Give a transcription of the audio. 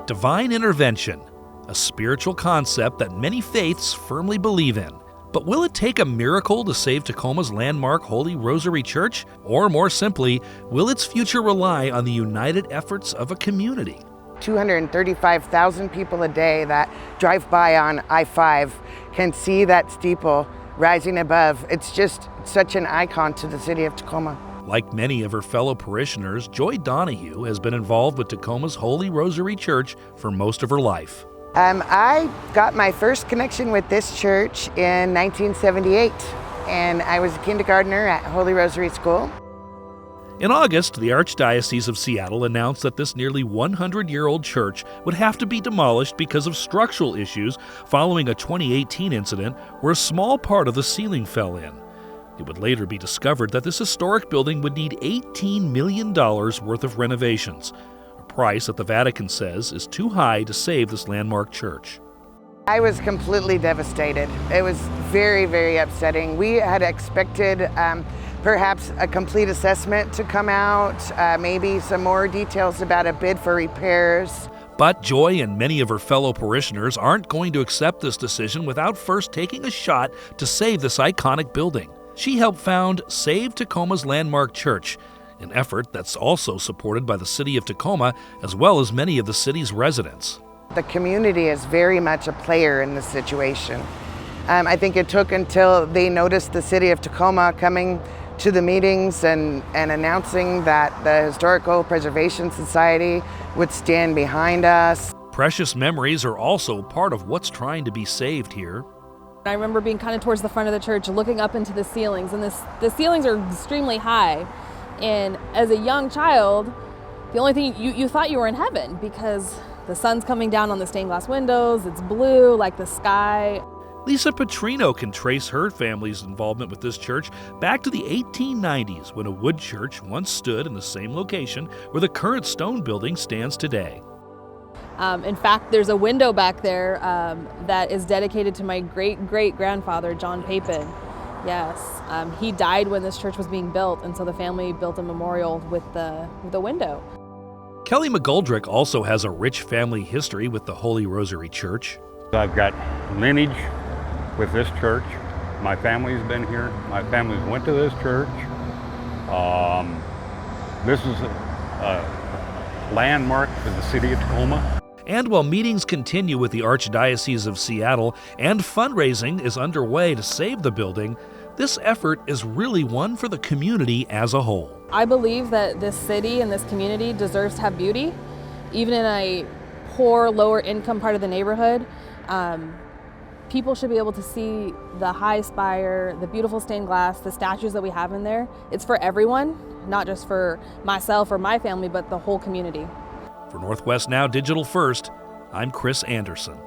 Divine intervention, a spiritual concept that many faiths firmly believe in. But will it take a miracle to save Tacoma's landmark Holy Rosary Church? Or more simply, will its future rely on the united efforts of a community? 235,000 people a day that drive by on I-5 can see that steeple rising above. It's just such an icon to the city of Tacoma. Like many of her fellow parishioners, Joy Donahue has been involved with Tacoma's Holy Rosary Church for most of her life. I got my first connection with this church in 1978, and I was a kindergartner at Holy Rosary School. In August, the Archdiocese of Seattle announced that this nearly 100-year-old church would have to be demolished because of structural issues following a 2018 incident where a small part of the ceiling fell in. It would later be discovered that this historic building would need $18 million worth of renovations, a price that the Vatican says is too high to save this landmark church. I was completely devastated. It was very, very upsetting. We had expected perhaps a complete assessment to come out, maybe some more details about a bid for repairs. But Joy and many of her fellow parishioners aren't going to accept this decision without first taking a shot to save this iconic building. She helped found Save Tacoma's Landmark Church, an effort that's also supported by the city of Tacoma as well as many of the city's residents. The community is very much a player in this situation. I think it took until they noticed the city of Tacoma coming to the meetings and announcing that the Historical Preservation Society would stand behind us. Precious memories are also part of what's trying to be saved here. I remember being kind of towards the front of the church, looking up into the ceilings, and the ceilings are extremely high. And as a young child, the only thing you thought you were in heaven because the sun's coming down on the stained glass windows, it's blue like the sky. Lisa Petrino can trace her family's involvement with this church back to the 1890s when a wood church once stood in the same location where the current stone building stands today. In fact, there's a window back there that is dedicated to my great-great-grandfather, John Papin. Yes, he died when this church was being built, and so the family built a memorial with the window. Kelly McGoldrick also has a rich family history with the Holy Rosary Church. I've got lineage with this church. My family's been here. My family went to this church. This is a landmark for the city of Tacoma. And while meetings continue with the Archdiocese of Seattle and fundraising is underway to save the building, this effort is really one for the community as a whole. I believe that this city and this community deserves to have beauty, even in a poor, lower income part of the neighborhood. People should be able to see the high spire, the beautiful stained glass, the statues that we have in there. It's for everyone, not just for myself or my family, but the whole community. For Northwest Now Digital First, I'm Chris Anderson.